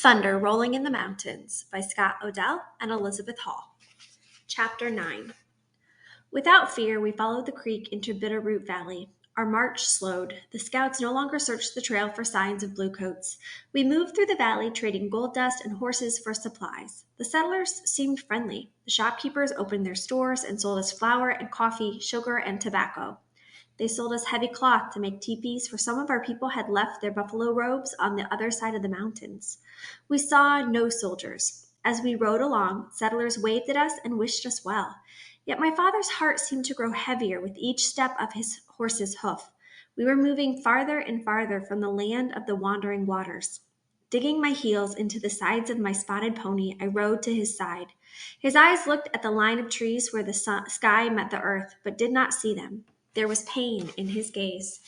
Thunder Rolling in the Mountains by Scott Odell and Elizabeth Hall. Chapter 9. Without fear, we followed the creek into Bitterroot Valley. Our march slowed. The scouts no longer searched the trail for signs of bluecoats. We moved through the valley, trading gold dust and horses for supplies. The settlers seemed friendly. The shopkeepers opened their stores and sold us flour and coffee, sugar and tobacco. They sold us heavy cloth to make teepees, for some of our people had left their buffalo robes on the other side of the mountains. We saw no soldiers. As we rode along, settlers waved at us and wished us well. Yet my father's heart seemed to grow heavier with each step of his horse's hoof. We were moving farther and farther from the land of the wandering waters. Digging my heels into the sides of my spotted pony, I rode to his side. His eyes looked at the line of trees where the sky met the earth, but did not see them. There was pain in his gaze.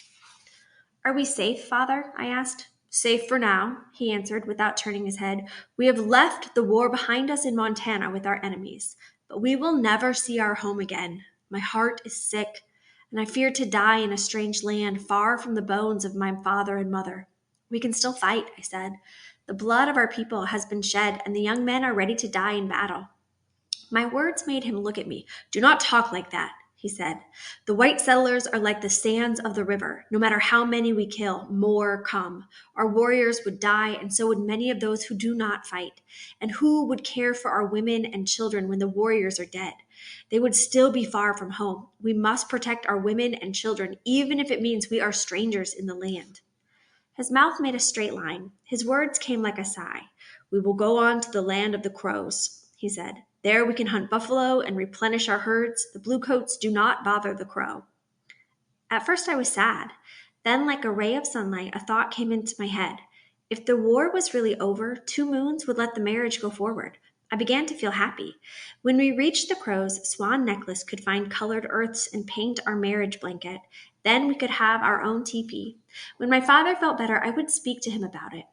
"Are we safe, Father?" I asked. "Safe for now," he answered without turning his head. "We have left the war behind us in Montana with our enemies, but we will never see our home again. My heart is sick, and I fear to die in a strange land, far from the bones of my father and mother." "We can still fight," I said. "The blood of our people has been shed, and the young men are ready to die in battle." My words made him look at me. "Do not talk like that," he said. "The white settlers are like the sands of the river. No matter how many we kill, more come. Our warriors would die, and so would many of those who do not fight. And who would care for our women and children when the warriors are dead? They would still be far from home. We must protect our women and children, even if it means we are strangers in the land." His mouth made a straight line. His words came like a sigh. "We will go on to the land of the Crows," he said. "There we can hunt buffalo and replenish our herds. The bluecoats do not bother the crow." At first I was sad. Then, like a ray of sunlight, a thought came into my head. If the war was really over, 2 moons would let the marriage go forward. I began to feel happy. When we reached the Crows, Swan Necklace could find colored earths and paint our marriage blanket. Then we could have our own teepee. When my father felt better, I would speak to him about it.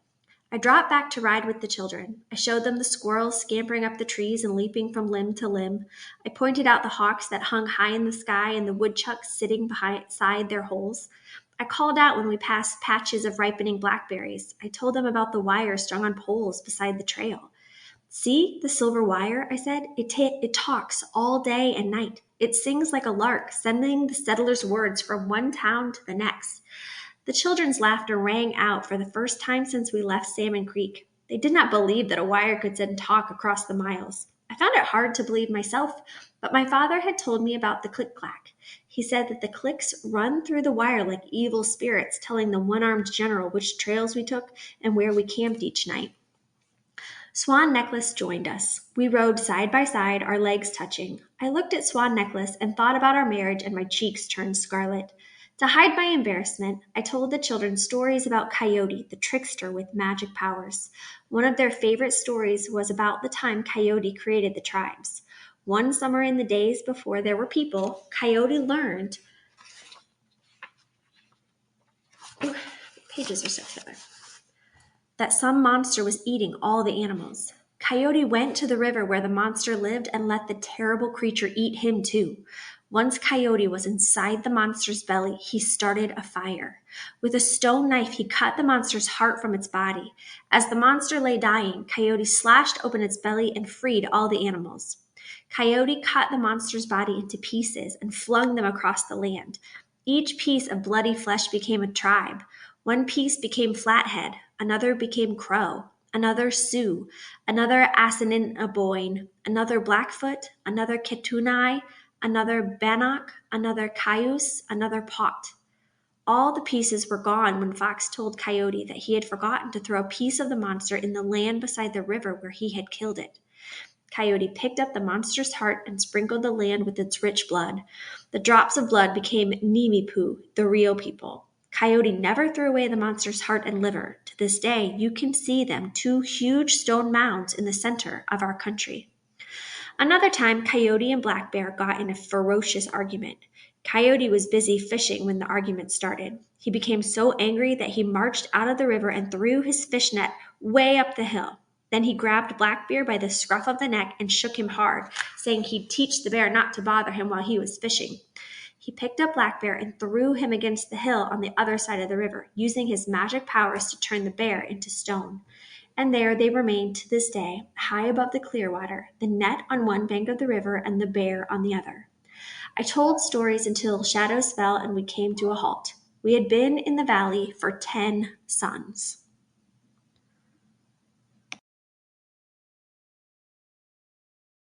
I dropped back to ride with the children. I showed them the squirrels scampering up the trees and leaping from limb to limb. I pointed out the hawks that hung high in the sky and the woodchucks sitting beside their holes. I called out when we passed patches of ripening blackberries. I told them about the wire strung on poles beside the trail. "See the silver wire," I said. It talks all day and night. It sings like a lark, sending the settlers' words from one town to the next." The children's laughter rang out for the first time since we left Salmon Creek. They did not believe that a wire could send talk across the miles. I found it hard to believe myself, but my father had told me about the click-clack. He said that the clicks run through the wire like evil spirits, telling the one-armed general which trails we took and where we camped each night. Swan Necklace joined us. We rode side by side, our legs touching. I looked at Swan Necklace and thought about our marriage, and my cheeks turned scarlet. To hide my embarrassment, I told the children stories about Coyote, the trickster with magic powers. One of their favorite stories was about the time Coyote created the tribes. One summer in the days before there were people, Coyote learned. Pages are stuck together. That some monster was eating all the animals. Coyote went to the river where the monster lived and let the terrible creature eat him too. Once Coyote was inside the monster's belly, he started a fire. With a stone knife, he cut the monster's heart from its body. As the monster lay dying, Coyote slashed open its belly and freed all the animals. Coyote cut the monster's body into pieces and flung them across the land. Each piece of bloody flesh became a tribe. One piece became Flathead, another became Crow, another Sioux, another Assiniboine, another Blackfoot, another Ketunai, another Bannock, another Cayuse, another Pot. All the pieces were gone when Fox told Coyote that he had forgotten to throw a piece of the monster in the land beside the river where he had killed it. Coyote picked up the monster's heart and sprinkled the land with its rich blood. The drops of blood became Nimipu, the real people. Coyote never threw away the monster's heart and liver. To this day, you can see them, 2 huge stone mounds in the center of our country. Another time, Coyote and Black Bear got in a ferocious argument. Coyote was busy fishing when the argument started. He became so angry that he marched out of the river and threw his fish net way up the hill. Then he grabbed Black Bear by the scruff of the neck and shook him hard, saying he'd teach the bear not to bother him while he was fishing. He picked up Black Bear and threw him against the hill on the other side of the river, using his magic powers to turn the bear into stone. And there they remained to this day, high above the Clearwater, the net on one bank of the river and the bear on the other. I told stories until shadows fell and we came to a halt. We had been in the valley for 10 suns.